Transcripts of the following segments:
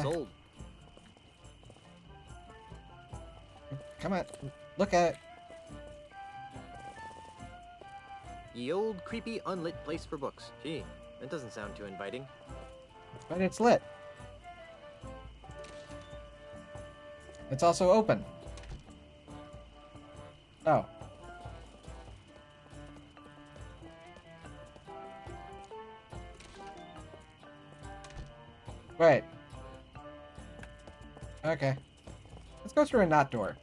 Sold. Come on, look at it. Ye old, creepy, unlit place for books. Gee, that doesn't sound too inviting. But it's lit. It's also open. Oh. Wait. Okay. Let's go through a knot door.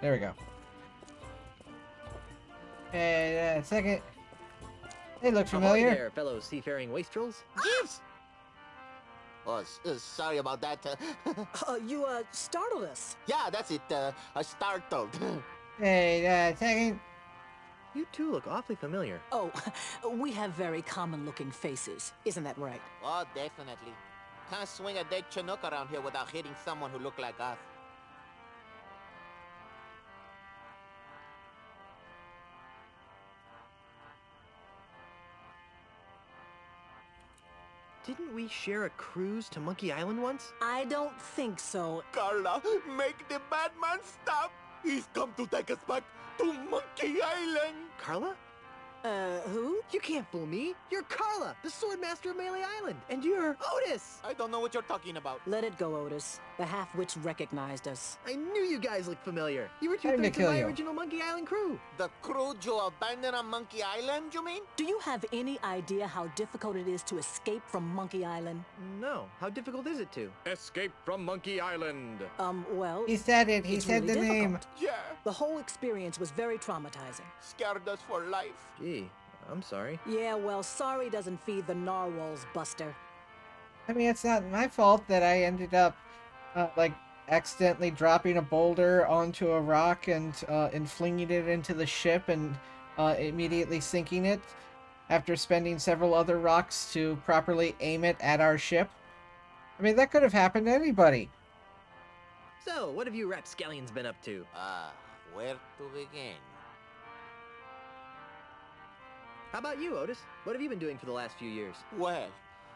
There we go. Hey, second. They look familiar. Ahoy there, fellow seafaring wastrels. Jeeves! Oh, sorry about that. You startled us. Yeah, that's it. I startled. Hey, second. You two look awfully familiar. Oh, we have very common-looking faces. Isn't that right? Oh, definitely. Can't swing a dead Chinook around here without hitting someone who look like us. Didn't we share a cruise to Monkey Island once? I don't think so. Carla, make the bad man stop. He's come to take us back to Monkey Island. Carla? Who? You can't fool me. You're Carla, the Swordmaster of Melee Island. And you're Otis. I don't know what you're talking about. Let it go, Otis. The half-witch recognized us. I knew you guys looked familiar. You were Time to two-thirds of kill my you. original Monkey Island crew. The crew you abandoned on Monkey Island, you mean? Do you have any idea how difficult it is to escape from Monkey Island? No. How difficult is it to? Escape from Monkey Island. Well... He said it. He it's said really the name. difficult. Yeah. The whole experience was very traumatizing. Scared us for life. Gee, I'm sorry. Yeah, well, sorry doesn't feed the narwhals, Buster. I mean, it's not my fault that I ended up, like, accidentally dropping a boulder onto a rock and flinging it into the ship and immediately sinking it after spending several other rocks to properly aim it at our ship. I mean, that could have happened to anybody. So, what have you rapscallions been up to? Where to begin? How about you, Otis? What have you been doing for the last few years? Well,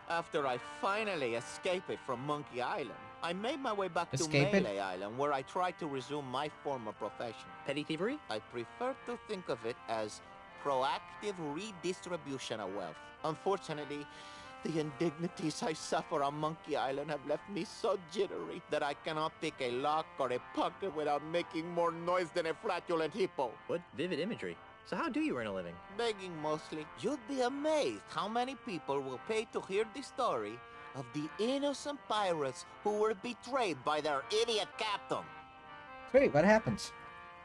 after I finally escaped from Monkey Island, I made my way back Escape to it? Melee Island, where I tried to resume my former profession. Petty thievery? I prefer to think of it as proactive redistribution of wealth. Unfortunately, the indignities I suffer on Monkey Island have left me so jittery that I cannot pick a lock or a pocket without making more noise than a flatulent hippo. What vivid imagery. So how do you earn a living? Begging mostly. You'd be amazed how many people will pay to hear the story of the innocent pirates who were betrayed by their idiot captain. Sweet, what happens?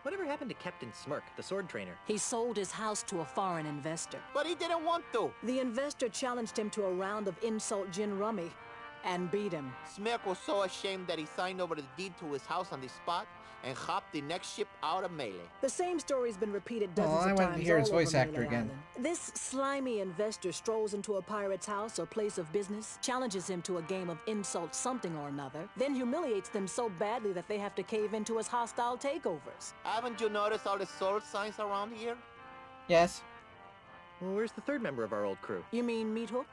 Whatever happened to Captain Smirk, the sword trainer? He sold his house to a foreign investor. But he didn't want to. The investor challenged him to a round of insult gin rummy and beat him. Smirk was so ashamed that he signed over the deed to his house on the spot and hopped the next ship out of Melee. The same story's been repeated dozens I of wanted times to hear his all over voice actor Melee again. Island. This slimy investor strolls into a pirate's house or place of business, challenges him to a game of insult something or another, then humiliates them so badly that they have to cave into his hostile takeovers. Haven't you noticed all the sword signs around here? Yes. Well, where's the third member of our old crew? You mean Meat Hook?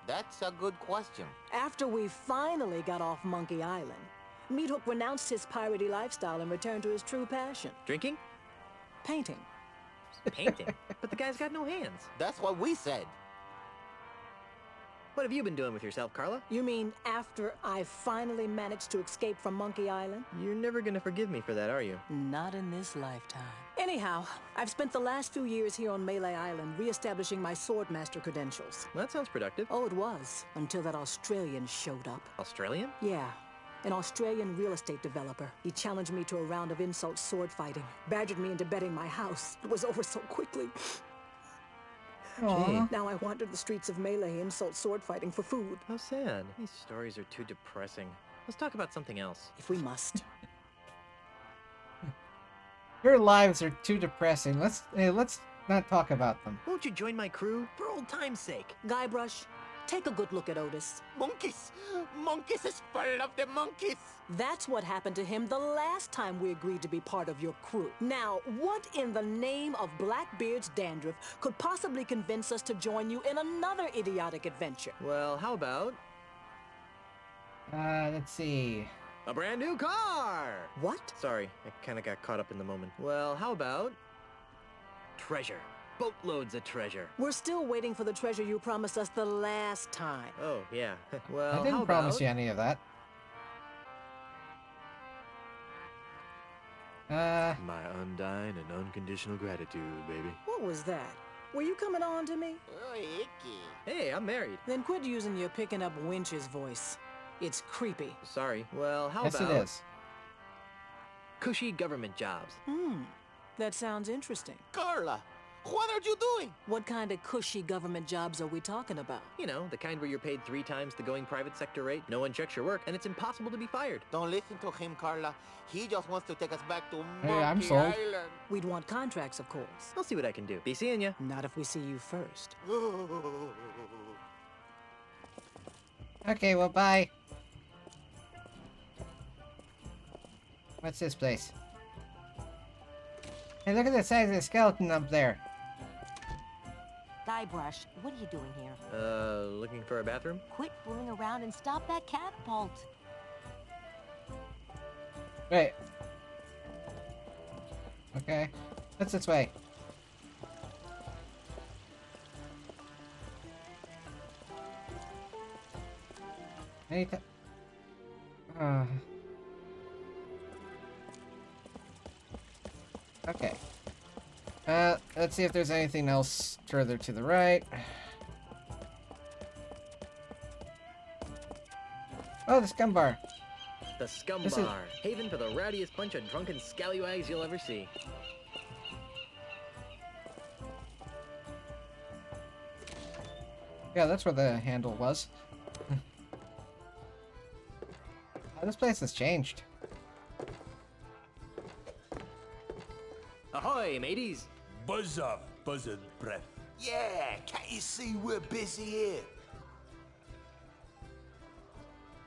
That's a good question. After we finally got off Monkey Island, Meat Hook renounced his piratey lifestyle and returned to his true passion, Drinking? painting. Painting? But the guy's got no hands. That's what we said. What have you been doing with yourself, Carla? You mean after I finally managed to escape from Monkey Island? You're never gonna forgive me for that, are you? Not in this lifetime. Anyhow, I've spent the last few years here on Melee Island re-establishing my Swordmaster credentials. Well, that sounds productive. Oh, it was, until that Australian showed up. Australian? Yeah, an Australian real estate developer. He challenged me to a round of insult sword fighting, badgered me into betting my house. It was over so quickly. Aw. Now I wander the streets of Melee insult sword fighting for food, How sad. These stories are too depressing. Let's talk about something else. if we must. Your lives are too depressing. Let's not talk about them. Won't you join my crew for old time's sake? Guybrush, take a good look at Otis. Monkeys! Monkeys is full of the monkeys! That's what happened to him the last time we agreed to be part of your crew. Now, what in the name of Blackbeard's dandruff could possibly convince us to join you in another idiotic adventure? Well, how about Let's see. a brand new car? What? Sorry, I kind of got caught up in the moment. Well, how about treasure? Boatloads of treasure. We're still waiting for the treasure you promised us the last time. Oh, yeah. Well, I how didn't promise about you any of that. My undying and unconditional gratitude, baby. What was that? Were you coming on to me? Oh, icky. Hey, I'm married. Then quit using your picking up winch's voice. It's creepy. Sorry. Well, how Yes, about it is. cushy government jobs? That sounds interesting. Carla, what are you doing? What kind of cushy government jobs are we talking about? You know, the kind where you're paid 3 times the going private sector rate, no one checks your work, and it's impossible to be fired. Don't listen to him, Carla. He just wants to take us back to Hey, I'm Monkey sold. Island. We'd want contracts, of course. I'll see what I can do. Be seeing ya. Not if we see you first. Okay, well, bye. What's this place? Hey, look at the size of the skeleton up there. Guybrush, what are you doing here? Looking for a bathroom? Quit fooling around and stop that catapult. Wait. Okay. What's this way? Anything? Okay. Let's see if there's anything else further to the right. Oh, the scum bar. The Scum This is- Bar. Haven for the rowdiest bunch of drunken scallywags you'll ever see. Yeah, that's where the handle was. Oh, this place has changed. Ahoy, mateys! Buzz off, buzzard breath. Yeah, can't you see we're busy here?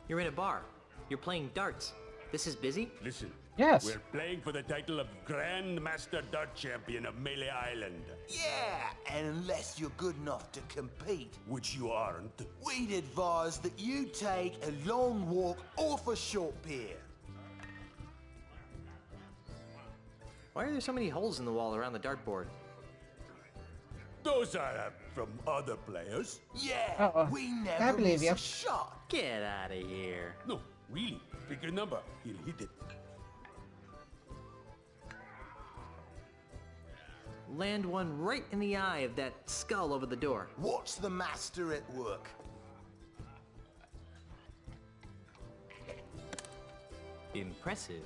You're in a bar. You're playing darts. This is busy? Listen. Yes. We're playing for the title of Grand Master Dart Champion of Melee Island, Yeah, and unless you're good enough to compete, which you aren't. we'd advise that you take a long walk off a short pier. Why are there so many holes in the wall around the dartboard? Those are from other players. Yeah, Uh-oh. we I never believe miss you. a shot. Get out of here. No, really. Pick a number. He'll hit it. Land one right in the eye of that skull over the door. Watch the master at work. Impressive.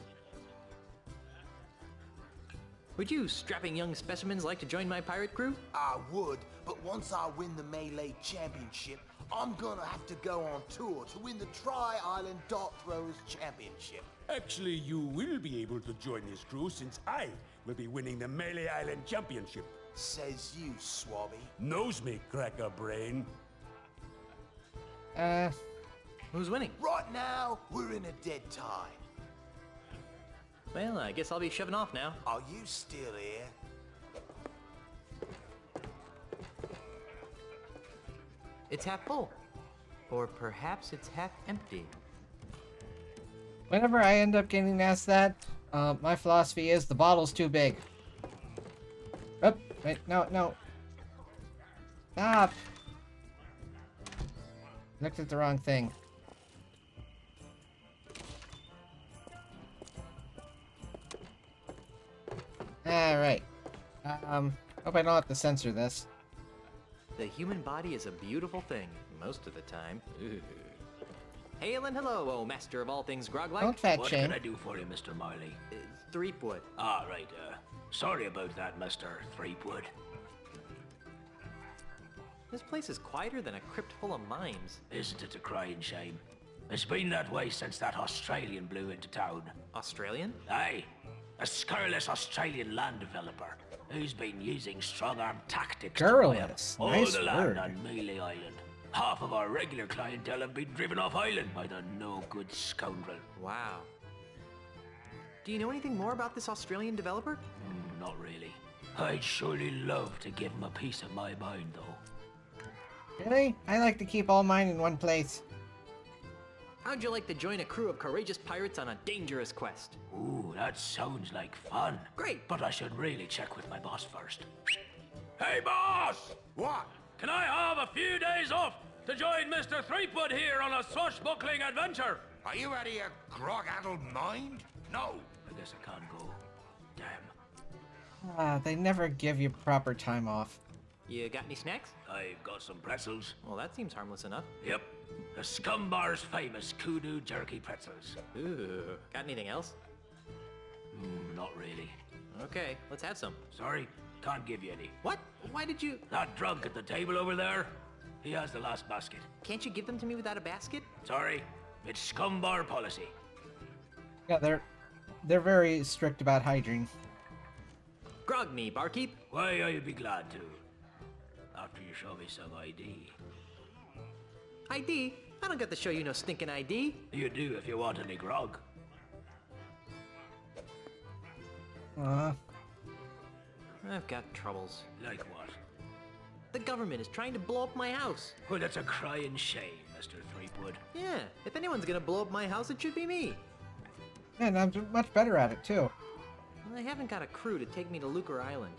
Would you strapping young specimens like to join my pirate crew? I would, but once I win the Melee Championship, I'm gonna have to go on tour to win the Tri-Island Dart Throwers Championship. Actually, you will be able to join this crew since I will be winning the Melee Island Championship. Says you, Swabby. Knows me, cracker brain. Who's winning? Right now, we're in a dead tie. Well, I guess I'll be shoving off now. Are you still here? It's half full. Or perhaps it's half empty. Whenever I end up getting asked that, my philosophy is the bottle's too big. Oh, wait, no. Stop! Looked at the wrong thing. Alright. Hope I don't have to censor this. The human body is a beautiful thing, most of the time. Ooh. Hail and hello, oh master of all things grog-like. Don't fat What shame. can I do for you, Mr. Marley? Threepwood. Ah, right, sorry about that, Mr. Threepwood. This place is quieter than a crypt full of mimes. Isn't it a crying shame? It's been that way since that Australian blew into town. Australian? Aye. A scurrilous Australian land developer who's been using strong-arm tactics Scurrilous, to buy up nice all the land word. on Mealy Island. Half of our regular clientele have been driven off island by the no-good scoundrel. Wow. Do you know anything more about this Australian developer? Not really. I'd surely love to give him a piece of my mind, though. Really? I like to keep all mine in one place. How'd you like to join a crew of courageous pirates on a dangerous quest? Ooh, that sounds like fun. Great. But I should really check with my boss first. Hey, boss! What? Can I have a few days off to join Mr. Threepwood here on a swashbuckling adventure? Are you out of your grog-addled mind? No. I guess I can't go. Damn. Ah, they never give you proper time off. You got any snacks? I've got some pretzels. Well, that seems harmless enough. Yep. The Scumbar's famous kudu jerky pretzels. Ooh. Got anything else? Not really. Okay, let's have some. Sorry, can't give you any. What? Why did you... That drunk at the table over there, he has the last basket. Can't you give them to me without a basket? Sorry, it's Scumbar policy. Yeah, they're very strict about hygiene. Grog me, barkeep. Why, I'd be glad to. After you show me some ID. ID? I don't got to show you no stinking ID. You do if you want any grog. I've got troubles. Like what? The government is trying to blow up my house. Well, that's a crying shame, Mr. Threepwood. Yeah, if anyone's gonna blow up my house, it should be me. And I'm much better at it, too. I haven't got a crew to take me to Lucre Island.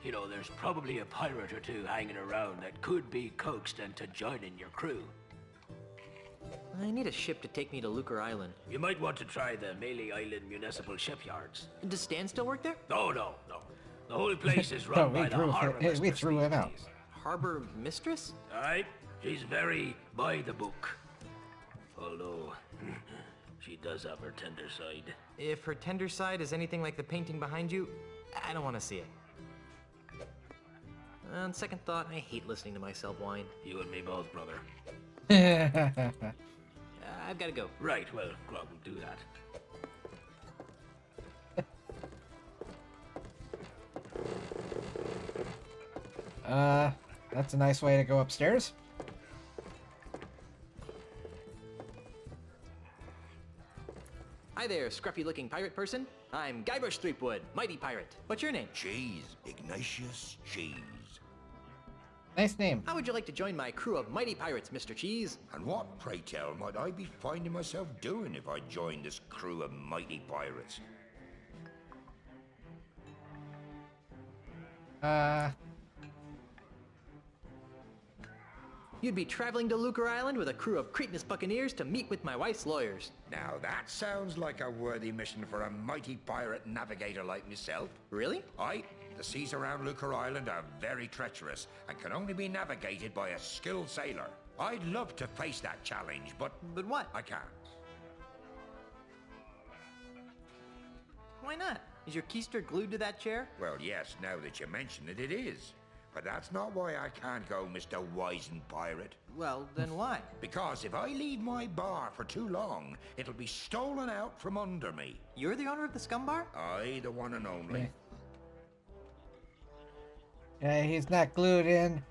You know, there's probably a pirate or two hanging around that could be coaxed into joining your crew. I need a ship to take me to Lucre Island. You might want to try the Mealy Island Municipal Shipyards. Does Stan still work there? Oh, no. The whole place is No, run by the harbor mistress we threw him these out. days. Harbor mistress? Aye, she's very by the book. Although, she does have her tender side. If her tender side is anything like the painting behind you, I don't want to see it. On second thought, I hate listening to myself whine. You and me both, brother. I've got to go. Right, well, Grog will do that. That's a nice way to go upstairs. Hi there, scruffy-looking pirate person. I'm Guybrush Threepwood, mighty pirate. What's your name? Cheese. Ignatius Cheese. Nice name. How would you like to join my crew of mighty pirates, Mr. Cheese? And what, pray tell, might I be finding myself doing if I joined this crew of mighty pirates? You'd be traveling to Lucre Island with a crew of cretinous buccaneers to meet with my wife's lawyers. Now that sounds like a worthy mission for a mighty pirate navigator like myself. Really? Aye, the seas around Lucre Island are very treacherous and can only be navigated by a skilled sailor. I'd love to face that challenge, but But what? I can't. Why not? Is your keister glued to that chair? Well, yes, now that you mention it, it is. But that's not why I can't go, Mr. Wizened Pirate. Well, then why? Because if I leave my bar for too long, it'll be stolen out from under me. You're the owner of the scum bar? I, the one and only. Yeah, he's not glued in.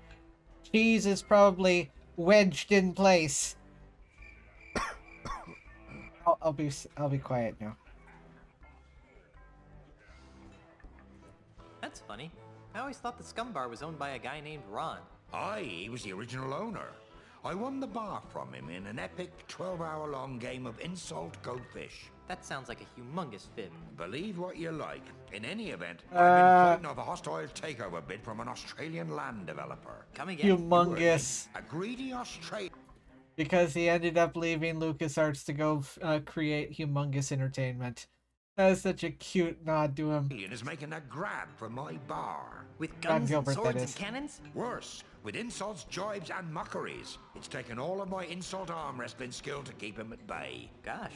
Cheese is probably wedged in place. I'll be quiet now. That's funny. I always thought the scum bar was owned by a guy named Ron. Aye, he was the original owner. I won the bar from him in an epic 12-hour-long game of insult go fish. That sounds like a humongous fib. Believe what you like. In any event, I've been fighting off a hostile takeover bid from an Australian land developer. Come again? Humongous. A greedy Australian Because he ended up leaving LucasArts to go create Humongous Entertainment. That is such a cute nod to him. is making a grab for my bar. With guns Gilbert, and swords that and is. cannons? Worse, with insults, jibes, and mockeries. It's taken all of my insult arm wrestling skill to keep him at bay. Gosh.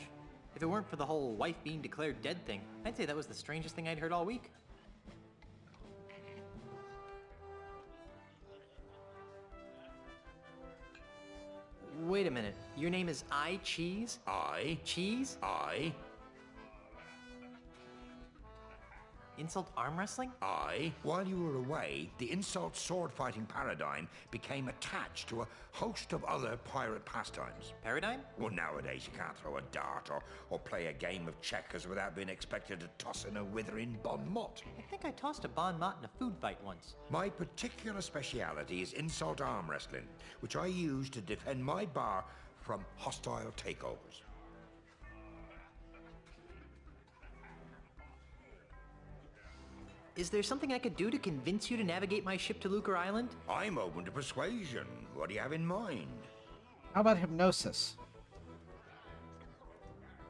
If it weren't for the whole wife being declared dead thing, I'd say that was the strangest thing I'd heard all week. Wait a minute. Your name is I Cheese? I, Cheese? I, Insult arm wrestling? Aye. While you were away, the insult sword-fighting paradigm became attached to a host of other pirate pastimes. Paradigm? Well, nowadays you can't throw a dart or play a game of checkers without being expected to toss in a withering bon mot. I think I tossed a bon mot in a food fight once. My particular speciality is insult arm wrestling, which I use to defend my bar from hostile takeovers. Is there something I could do to convince you to navigate my ship to Lucre Island? I'm open to persuasion. What do you have in mind? How about hypnosis?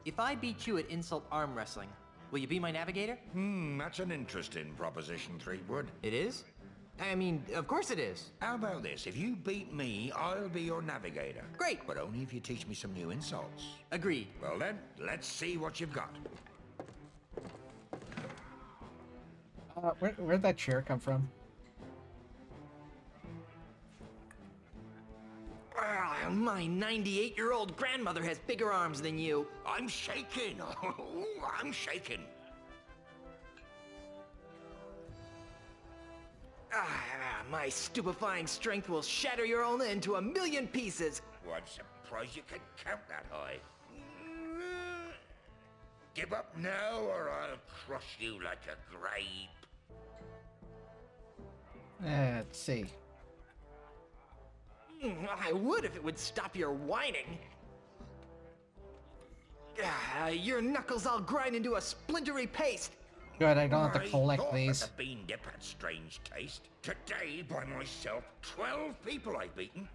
If I beat you at insult arm wrestling, will you be my navigator? That's an interesting proposition, Threepwood. It is? I mean, of course it is. How about this? If you beat me, I'll be your navigator. Great. But only if you teach me some new insults. Agreed. Well then, let's see what you've got. Where'd that chair come from? My 98-year-old grandmother has bigger arms than you. I'm shaking. I'm shaking. My stupefying strength will shatter your ulna into a million pieces. Well, I'm surprised you can count that high. Give up now, or I'll crush you like a grape. Let's see. I would if it would stop your whining. Your knuckles all grind into a splintery paste. Good, I don't have to I collect thought these. that the bean dip had strange taste. Today, by myself, 12 people I've beaten.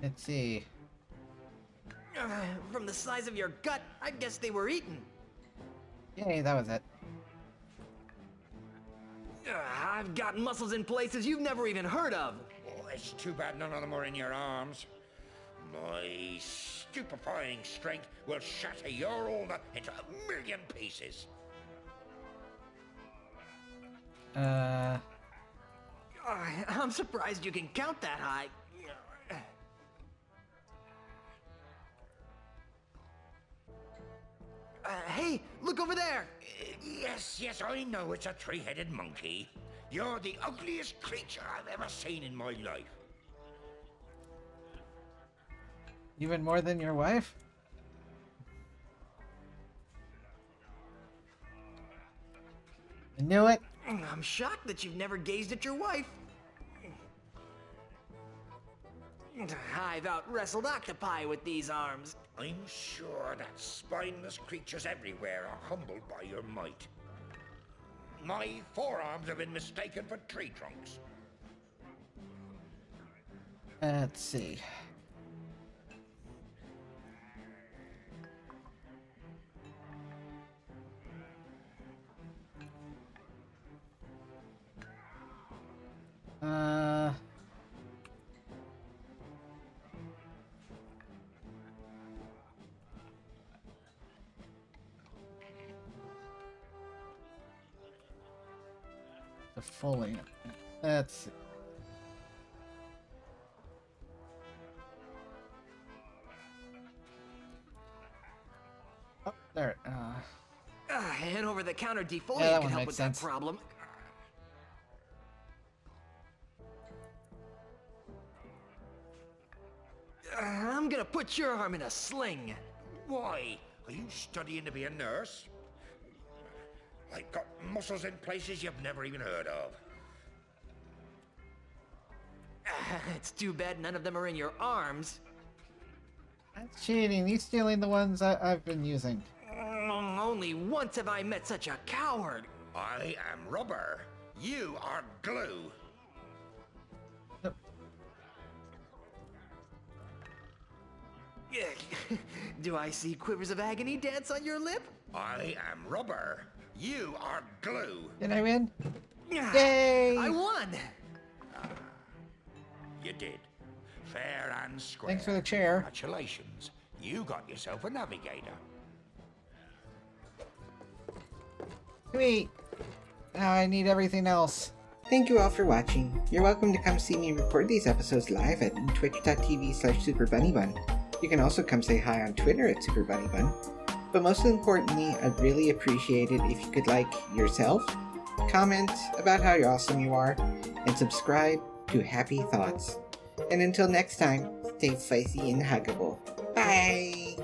Let's see. From the size of your gut, I guess they were eaten. Yay, that was it. I've got muscles in places you've never even heard of. Oh, it's too bad none of them are in your arms. My stupefying strength will shatter your ulna into a million pieces. I'm surprised you can count that high. Hey, look over there! Yes, I know it's a three-headed monkey. You're the ugliest creature I've ever seen in my life. Even more than your wife? I knew it. I'm shocked that you've never gazed at your wife. I've out-wrestled octopi with these arms. I'm sure that spineless creatures everywhere are humbled by your might. My forearms have been mistaken for tree trunks. Let's see. The fully. Let's see. Oh, there. And over-the-counter Yeah, defoliant that can one help makes with sense. that problem. I'm gonna put your arm in a sling. Why? Are you studying to be a nurse? I've got muscles in places you've never even heard of. It's too bad none of them are in your arms. That's cheating. He's stealing the ones I've been using. Only once have I met such a coward. I am rubber. You are glue. Do I see quivers of agony dance on your lip? I am rubber. You are glue. Did I win? Yay! I won! You did. Fair and square. Thanks for the chair. Congratulations. You got yourself a navigator. Sweet. Now I need everything else. Thank you all for watching. You're welcome to come see me record these episodes live at twitch.tv/SuperBunnyBun. You can also come say hi on Twitter at SuperBunnyBun. But most importantly, I'd really appreciate it if you could like yourself, comment about how awesome you are, and subscribe to Happy Thoughts. And until next time, stay spicy and huggable. Bye!